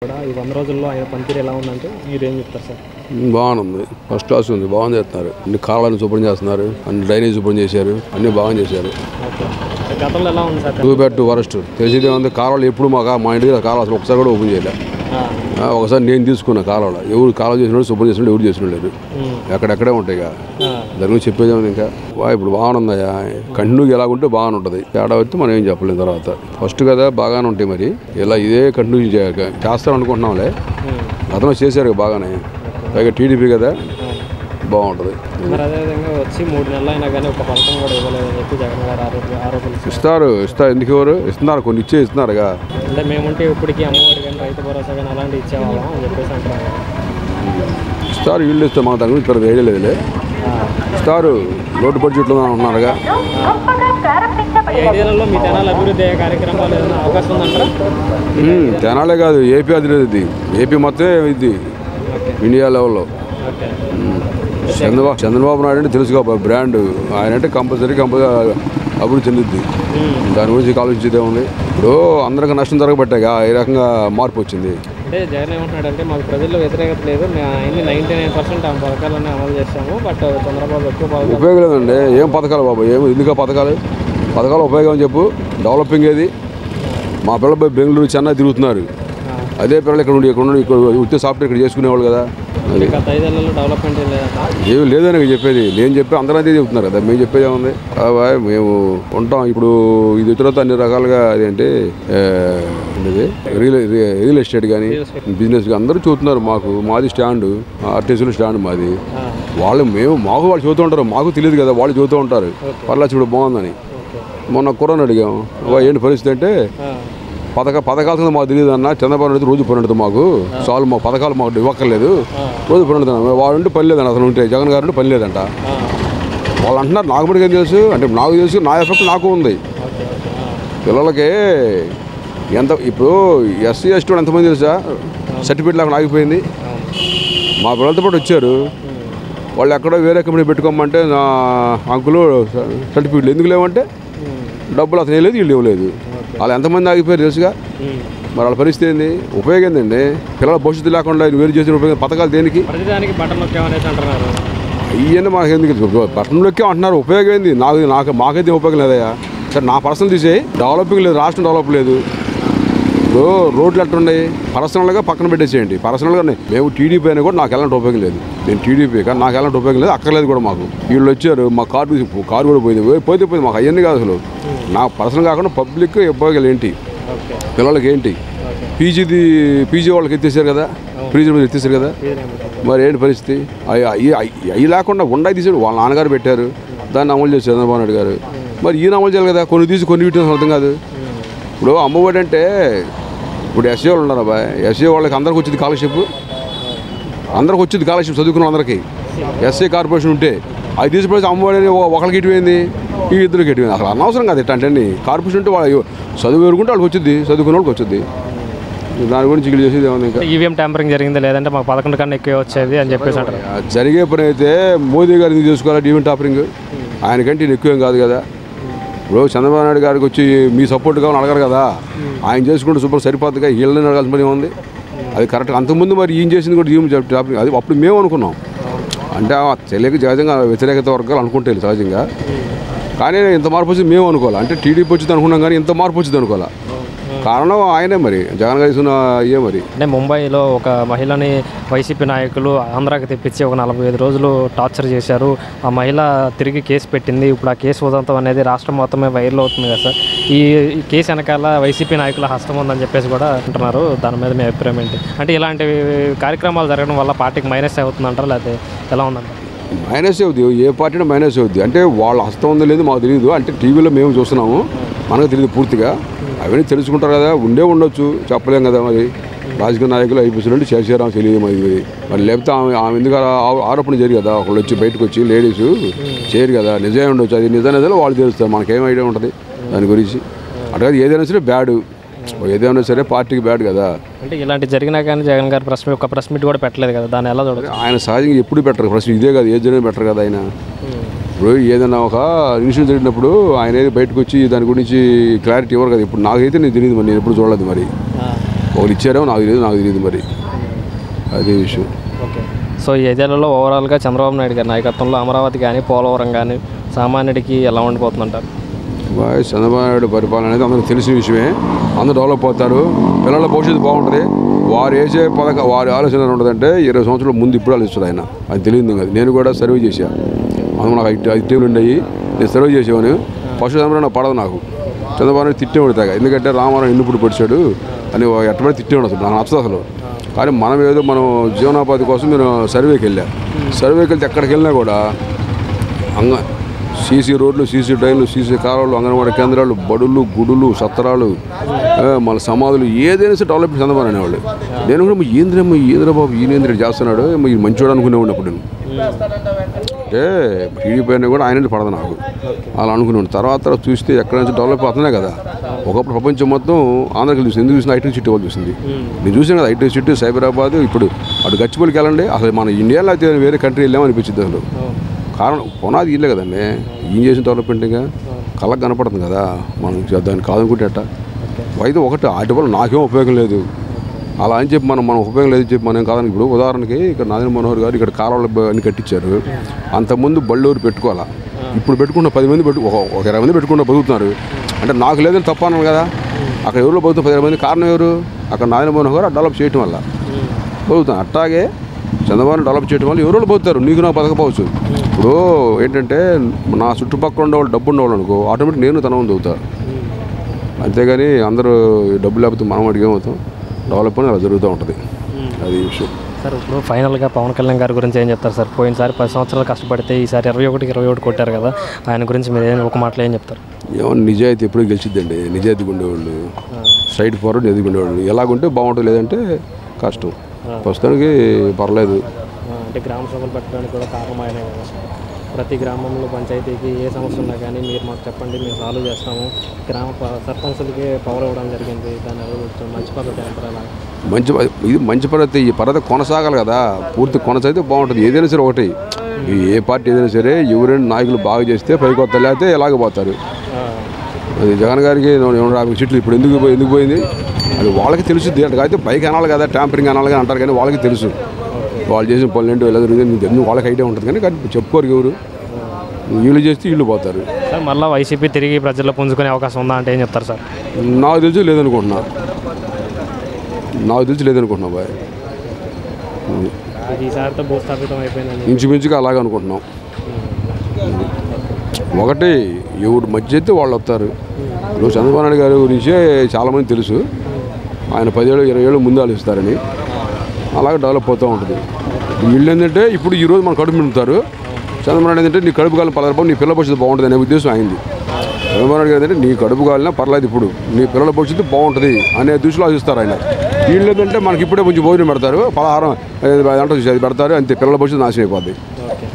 కూడా ఈ 100 రోజుల్లో ఆయన పనితీరు ఎలా ఉందంటే మీరేం చెప్తారు సార్? బాగుంది, ఫస్ట్ క్లాస్ ఉంది, బాగుంది చేస్తున్నారు. అన్ని కాలాలను శుభ్రం చేస్తున్నారు, అన్ని డ్రైనేజ్ శుభ్రం చేశారు, అన్ని బాగా చేశారు. గతంలో ఎలా ఉంది సార్? 2 bad 2 worst. తెలిసిందే ఉంది. కాలువలు ఎప్పుడు మా ఇంటికి కాలువ అసలు ఒకసారి కూడా ఓపెన్ చేయలే. ఒకసారి నేను తీసుకున్నా కాలువలో. ఎవరు కాలువ చేసినాడు, శుభ్రం చేసినాడు, ఎవరు చేసిన లేదు, ఎక్కడెక్కడే ఉంటాయి. దాని గురించి చెప్పేదేమో ఇంకా ఇప్పుడు బాగుందయ్యా. కంటిన్యూగా ఎలా ఉంటే బాగానే ఉంటుంది. తేడా వస్తే మనం ఏం చెప్పలేం. తర్వాత ఫస్ట్ కదా బాగానే ఉంటాయి. మరి ఇలా ఇదే కంటిన్యూ చేస్తాం అనుకుంటున్నాంలే. గతంలో చేశారు బాగానే, పైగా టీడీపీ కదా, బాగుంటుంది. మరి అదేవిధంగా వచ్చి 3 నెలలు అయినా కానీ ఒక పథకం కూడా ఇవ్వలేదని చెప్పి జగన్ గారు ఆరోపణలు ఇస్తారు. ఎందుకు ఎవరు ఇస్తున్నారు, కొన్ని ఇస్తున్నారుగా. అంటే మేముంటే ఇప్పటికీ అమ్మఒడి కానీ రైతు భరోసా కానీ అలాంటివి ఇచ్చేవాళ్ళం అని చెప్పేసి అంటారు. ఇస్తారు, వీళ్ళు ఇస్తారు. మాకు దాని గురించి పెద్ద ఐడియా లేదులే. ఇస్తారు, లోటు బడ్జెట్లో ఉన్నారుగా. ఈ 5 ఏళ్లలో మీ తెనాలి అభివృద్ధి అయ్యే కార్యక్రమాలు ఏదైనా అవకాశం ఉందంటారా? తెనాలే కాదు, ఏపీ అభివృద్ధి. ఏపీ మొత్తం ఇది ఇండియా లెవెల్లో. చంద్రబాబు నాయుడు అంటే తెలుసుగా బ్రాండ్. ఆయన అంటే కంపల్సరీ అభివృద్ధి చెందుద్ది. దాని గురించి ఆలోచించేదే ఉంది. ఇప్పుడు అందరికీ నష్టం జరగబట్టాగా ఈ రకంగా మార్పు వచ్చింది. అంటే జగన్ ఏమంటున్నాడు అంటే మాకు ప్రజల్లో వ్యతిరేకత లేదు, మేము ఆయన్ని 99% ఆ పథకాలన్నీ అమలు చేస్తాము, బట్ చంద్రబాబు ఎక్కువ ఉపయోగం లేదండి. ఏం పథకాలు బాబు, ఎందుకు పథకాలు ఉపయోగం చెప్పు. డెవలపింగ్ ఏది? మా పిల్లలు బెంగళూరు, చెన్నై తిరుగుతున్నారు. అదే పిల్లలు ఇక్కడ వచ్చే సాఫ్ట్వేర్ ఇక్కడ చేసుకునేవాళ్ళు కదా. గత 5 ఏళ్లలో డెవలప్మెంట్ ఏమి లేదని చెప్పేది. నేను చెప్పి అందరూ అదే చెప్తున్నారు కదా. మేము చెప్పేది ఏముంది? మేము ఉంటాం. ఇప్పుడు ఇది తర్వాత అన్ని రకాలుగా అదేంటి రియల్ ఎస్టేట్ కానీ బిజినెస్ కానీ అందరూ చూస్తున్నారు. మాది స్టాండ్, ఆర్టీసీలో స్టాండ్ మాది. వాళ్ళు చూస్తూ ఉంటారు, మాకు తెలియదు కదా, వాళ్ళు చూస్తూ ఉంటారు. పర్లా చూడు బాగుందని. మొన్న కుర్రని అడిగాము, ఏంటి పరిస్థితి అంటే పథకాలు మాకు తెలియదు అన్న. చంద్రబాబు నాయుడు రోజు పని ఉంటుంది మాకు, చాలు మా పథకాలు మాకు ఇవ్వక్కర్లేదు, రోజు పని ఉంటుంది. వాళ్ళు ఉంటే పని లేదంట, అసలు ఉంటే జగన్ గారు ఉంటే పని లేదంట. వాళ్ళు అంటున్నారు. నాకు కూడా ఏం తెలుసు అంటే నాకు తెలుసు, నా ఎఫెక్ట్ నాకు ఉంది. పిల్లలకి ఎంత ఇప్పుడు ఎస్సీ ఎస్టీ వాళ్ళు ఎంతమంది తెలుసా సర్టిఫికేట్ లేకుండా ఆగిపోయింది. మా పిల్లలతో పాటు వచ్చారు. వాళ్ళు ఎక్కడో వేరే కంపెనీ పెట్టుకోమంటే నా అంకులు సర్టిఫికేట్లు ఎందుకు లేవంటే డబ్బులు అతను వేయలేదు, వీళ్ళు ఇవ్వలేదు. వాళ్ళు ఎంతమంది ఆగిపోయారు తెలుసుగా. మరి వాళ్ళ పరిస్థితి ఏంది? ఉపయోగం ఏంటండి? పిల్లల భవిష్యత్తు లేకుండా వేరు చేసిన ఉపయోగం పథకాలు దేనికి? అయ్యని మాకు ఎందుకు పట్టణంలోకి అంటున్నారు. ఉపయోగం ఏంది? మాకైతే ఉపయోగం లేదయ్యా. సరే నా పర్సనల్ తీసేయి. డెవలపింగ్ లేదు, రాష్ట్రం డెవలప్ లేదు. ఇప్పుడు రోడ్లు ఎట్లున్నాయి? పర్సనల్గా పక్కన పెట్టేసేయండి. పర్సనల్గా మేము టీడీపీ అయినా కూడా నాకు ఎలాంటి ఉపయోగం లేదు. నేను టీడీపీ కానీ నాకు ఎలాంటి ఉపయోగం లేదు, అక్కర్లేదు కూడా మాకు. వీళ్ళు వచ్చారు, మా కారు కూడా పోయింది మాకు అవన్నీ కాదు. అసలు నాకు పర్సనల్ కాకుండా పబ్లిక్ ఉపయోగాలు ఏంటి, పిల్లలకి ఏంటి? పీజీ వాళ్ళకి ఎత్తేసారు కదా, ఫ్రీజ్ ఎత్తేసారు కదా. మరి ఏంటి పరిస్థితి? అవి లేకుండా ఉండాయి తీసాడు. వాళ్ళ నాన్నగారు పెట్టారు, దాన్ని అమలు చేశారు చంద్రబాబు నాయుడు గారు. మరి ఈయన అమలు చేయాలి కదా. కొన్ని తీసి కొన్ని వీటిని అర్థం కాదు. ఇప్పుడు అమ్మఒడి అంటే ఇప్పుడు ఎస్సీ వాళ్ళు ఉన్నారు అబ్బాయి. ఎస్సీ వాళ్ళకి అందరికి వచ్చింది స్కాలర్షిప్, చదువుకున్న అందరికీ. ఎస్సీ కార్పొరేషన్ ఉంటే అది తీసుకుపోయి అమ్మఒడి ఒకరికి ఇటువైంది, ఈ ఇద్దరికి ఇటువైంది. అసలు అనవసరం కాదు. అంటే కార్పొరేషన్ ఉంటే వాళ్ళు చదువు ఎరుగుంటే వాళ్ళకి వచ్చింది, చదువుకున్న వాళ్ళకి వచ్చింది. దాని గురించి ఇక్కడ చేసేది ఏమన్నా? ఇంకా ఈవీఎం ట్యాంపరింగ్ జరిగింది, లేదంటే మాకు 11 కన్నా ఎక్కువ వచ్చేది అని చెప్పేసి అంటారు. జరిగే పని అయితే మోదీ గారు ఎందుకు చేసుకోవాలి ఈవీఎం ట్యాంపరింగ్? ఆయనకంటే ఇది ఎక్కువేం కాదు కదా. ఇప్పుడు చంద్రబాబు నాయుడు గారికి వచ్చి మీ సపోర్ట్ కావాలని అడగారు కదా. ఆయన చేసుకుంటే శుభ్రం సరిపోతుందిగా, వీళ్ళని అడగాల్సిన పని ఉంది. అది కరెక్ట్. అంతకుముందు మరి ఈయన చేసింది కూడా ఈవీఎం ట్యాంపరింగ్. అది అప్పుడు మేము అనుకున్నాం. అంటే తెలియక సహజంగా వ్యతిరేకత వర్గాలు అనుకుంటే సహజంగా. కానీ ఇంత మార్పు వచ్చింది మేము అనుకోవాలి. అంటే టీడీపీ వచ్చింది అనుకున్నాం కానీ ఇంత మార్పు వచ్చింది అనుకోవాలి. కారణం ఆయనే మరి, జగన్ గారు ఇస్తున్న అయ్యే మరి. అంటే ముంబైలో ఒక మహిళని వైసీపీ నాయకులు ఆంధ్రాకి తెప్పించి ఒక 45 రోజులు టార్చర్ చేశారు. ఆ మహిళ తిరిగి కేసు పెట్టింది. ఇప్పుడు ఆ కేసు ఉదంతం అనేది రాష్ట్రం మొత్తమే వైరల్ అవుతుంది కదా సార్. ఈ కేసు వెనకాల వైసీపీ నాయకుల హస్తం ఉందని చెప్పేసి కూడా అంటున్నారు. దాని మీద మీ అభిప్రాయం ఏంటి? అంటే ఇలాంటి కార్యక్రమాలు జరగడం వల్ల పార్టీకి మైనస్ అవుతుంది అంటారా, లేకపోతే ఎలా ఉందంటారు? మైనస్ అవుద్ది. ఏ పార్టీలో మైనస్ అవుద్ది. అంటే వాళ్ళ హస్తం ఉందో లేదు మాకు తెలియదు. అంటే టీవీలో మేము చూస్తున్నాము, మనకు తెలియదు పూర్తిగా. అవన్నీ తెలుసుకుంటారు కదా, ఉండొచ్చు, చెప్పలేం కదా. మరి రాజకీయ నాయకులు అయిపోయినట్టు చేసేరాం తెలియదు మరి లేకపోతే ఆమె ఎందుకు ఆరోపణ చేయరు కదా. ఒకళ్ళు వచ్చి బయటకు వచ్చి లేడీస్ చేయరు కదా. నిజమే ఉండొచ్చు. అది నిజానిజాలు వాళ్ళు తెలుస్తారు, మనకేం ఐడియా ఉంటుంది దాని గురించి. అట్లా ఏదైనా సరే ఏదైనా సరే పార్టీకి బ్యాడ్ కదా. అంటే ఇలాంటి జరిగినా కానీ జగన్ గారు ప్రెస్ మీట్ కూడా పెట్టలేదు కదా, దాన్ని ఎలా చూడాలి? ఆయన సహజంగా ఎప్పుడు పెట్టరు ప్రెస్ మీట్. ఇదే కాదు, ఏ జరిగినా పెట్టరు కదా ఆయన. ఇప్పుడు ఏదైనా ఒక ఇన్సిడెంట్ జరిగినప్పుడు ఆయన బయటకు వచ్చి దాని గురించి క్లారిటీ ఇవ్వరు కదా. ఇప్పుడు నాకైతే నేను తెలియదు, మరి నేను ఎప్పుడు చూడలేదు. మరి ఒకరు ఇచ్చారేమో నాకు తెలియదు మరి అదే విషయం. ఓకే. సో ఈ 5 ఏళ్లలో ఓవరాల్గా చంద్రబాబు నాయుడు గారి నాయకత్వంలో అమరావతి కానీ పోలవరం కానీ సామాన్యుడికి ఎలా ఉండిపోతుందంటారు? చంద్రబాబు నాయుడు పరిపాలన అనేది అందరికి తెలిసిన విషయమే. అందరూ డెవలప్ అవుతారు, పిల్లల భవిష్యత్తు బాగుంటుంది. వారు వేసే వారి ఆలోచన ఉంటుందంటే 20 సంవత్సరాల ముందు ఇప్పుడు ఆలోచిస్తాడు ఆయన. అది తెలియదు కదా. నేను కూడా సర్వే చేశాను, అందులో నాకు 5 టీంలు ఉండేవి. నేను సర్వే చేసేవాను. ఫస్ట్ చంద్రబాబు నాకు పడదు. నాకు చంద్రబాబు నాయుడు తిట్టే పడతాగా, ఎందుకంటే రామారావు ఎన్నుప్పుడు పొడిచాడు అని ఎట్టబడి తిట్టే ఉండదు. నాకు నచ్చదు అసలు. కానీ మనం ఏదో మనం జీవనోపాధి కోసం నేను సర్వేకి వెళ్ళాను. సర్వేకి వెళ్తే ఎక్కడికి వెళ్ళినా కూడా సీసీ రోడ్లు, సీసీ డ్రైన్లు, సీసీ కాలువలు, అంగన్వాడీ కేంద్రాలు, బడులు, గుడులు, సత్రాలు, మన సమాధులు, ఏదైనా సరే డెవలప్మెంట్ చంద్రబాబు అనేవాళ్ళు. నేను కూడా ఈంద్రబాబు ఈయనేంద్ర చేస్తున్నాడు, ఈ మంచివాడు అనుకునేవాడిని అప్పుడు. నేను అంటే టీడీపీ అయినా కూడా ఆయన పడదు నాకు, అలా అనుకునేవాడు. తర్వాత చూస్తే ఎక్కడి నుంచి డెవలప్ అవుతున్నాయి కదా. ఒకప్పుడు ప్రపంచం మొత్తం ఆంధ్రకి చూసింది. ఎందుకు చూసింది? ఐటీ సిటీ వాళ్ళు చూసింది. నేను చూసాను కదా, ఐటీ సిటీ, సైబరాబాద్. ఇప్పుడు అటు గచ్చిబౌలికి వెళ్ళండి, అసలు మన ఇండియాలో అయితే వేరే కంట్రీ వెళ్ళామని అనిపించింది అసలు. కారణం పునాది ఇల్లే కదండి. ఏం చేసిన డెవలప్మెంట్గా కళ్ళకు కనపడుతుంది కదా. మనం దాన్ని కాదనుకుంటే అట్ట అయితే ఒకటి వాటి వల్ల నాకేం ఉపయోగం లేదు అలా అని చెప్పి మనం ఉపయోగం లేదు చెప్పి మనం కాదని. ఇప్పుడు ఉదాహరణకి ఇక్కడ నారాయణ మనోహర్ గారు ఇక్కడ కాలువలు అన్ని కట్టించారు. అంతకుముందు బళ్ళూరు పెట్టుకోవాలా, ఇప్పుడు పెట్టుకున్న 10 మంది ఒక 20 మంది పెట్టుకున్న బతుకుతున్నారు. అంటే నాకు లేదని తప్ప అన్నాను కదా. అక్కడ ఎవరిలో బతుకుతున్న 10 మంది కారణం ఎవరు? అక్కడ నారాయణ మనోహర్ గారు డెవలప్ చేయటం వల్ల బతుకుతాను. అట్లాగే చంద్రబాబు డెవలప్ చేయడం వల్ల ఎవరు పోతారు, నీకు నాకు బతకపోవచ్చు. ఇప్పుడు ఏంటంటే నా చుట్టుపక్కల ఉండేవాళ్ళు డబ్బు ఉండేవాళ్ళు అనుకో, ఆటోమేటిక్ నేను తన ముందు అవుతాను. అంతేగాని అందరూ డబ్బు లేకపోతే మనం అడిగేమవుతాం. డెవలప్మెంట్ అలా జరుగుతూ ఉంటుంది. అది విషయం. సార్ ఇప్పుడు ఫైనల్గా పవన్ కళ్యాణ్ గారి గురించి ఏం చెప్తారు సార్? పోయినసారి 10 సంవత్సరాలు కష్టపడితే ఈసారి 21 కొట్టారు కదా, ఆయన గురించి మీరు ఒక మాటలో ఏం చెప్తారు? ఏమన్నా నిజాయితీ ఎప్పుడూ గెలిచిద్దండి. నిజాయితీగా ఉండేవాళ్ళు, స్ట్రైట్ ఫార్వర్డ్ ఎదుగు ఉండేవాళ్ళు. ఎలాగుంటే బాగుంటుంది, లేదంటే కష్టం. ప్రస్తుతానికి పర్లేదు. అంటే గ్రామ సభలు పెట్టడానికి కూడా కారణం ఆయనే కదా. ప్రతి గ్రామంలో పంచాయతీకి ఏ సమస్య ఉన్నా కానీ మీరు మాకు చెప్పండి, మేము సాల్వ్ చేస్తాము. గ్రామ సర్పంచులకి పవర్ ఇవ్వడం జరిగింది. దాని మంచి పద్ధతి అంటారా? ఇది మంచి పద్ధతి. ఈ పద్ధతి కొనసాగాలి కదా, పూర్తి కొనసాగితే బాగుంటుంది. ఏదైనా సరే ఒకటి, ఏ పార్టీ ఏదైనా సరే ఎవరైనా నాయకులు బాగా చేస్తే పైకి వస్తారు, లేకపోతే ఎలాగ పోతారు. అది జగన్ గారికి 150 సీట్లు ఇప్పుడు ఎందుకు పోయింది అది వాళ్ళకి తెలుసుద్ది. అంటే అయితే పైకి అనాలి కదా, ట్యాంపరింగ్ అనాలి కానీ అంటారు, కానీ వాళ్ళకి తెలుసు వాళ్ళు చేసిన పనులు ఏంటో ఎలా జరుగుతుంది వాళ్ళకి ఐడియా ఉంటుంది. కానీ చెప్పుకోరు ఎవరు. వీళ్ళు చేస్తే వీళ్ళు పోతారు. సార్ మళ్ళీ వైసీపీ తిరిగి ప్రజల్లో పుంజుకునే అవకాశం ఉందా అంటే ఏం చెప్తారు సార్? నాకు తెలిసి లేదనుకుంటున్నా బాయ్. ఈసారితో భూస్థాపితం అయిపోయింది ఇంచుమించుగా అలాగే అనుకుంటున్నాం. ఒకటి ఎవరు మధ్య అయితే వాళ్ళు వస్తారు. ఇప్పుడు చంద్రబాబు నాయుడు గారి గురించే చాలామంది తెలుసు. ఆయన 10 ఏళ్ళు 20 ఏళ్ళు ముందు ఆలోచిస్తారని. అలాగే డెవలప్ అవుతూ ఉంటుంది. వీళ్ళు ఏంటంటే ఇప్పుడు ఈరోజు మన కడుపు నింపుతారు. చంద్రబాబు నాయుడు ఏంటంటే నీ కడుపు కాలం పర్లేదు, నీ పిల్లల భవిష్యత్తు బాగుంటుంది అనే ఉద్దేశం అయింది. చంద్రబాబు నాయుడు గారు ఏంటంటే నీ కడుపు కాలినా పర్లేదు, ఇప్పుడు నీ పిల్లల భవిష్యత్తు బాగుంటుంది అనే దృష్టిలో ఆలోచిస్తారు ఆయన. వీళ్ళు ఏంటంటే మనకి ఇప్పుడే కొంచెం భోజనం పెడతారు, పలహారం అంటే అది పెడతారు, అంతే, పిల్లల భవిష్యత్తు నాశనం అయిపోద్ది.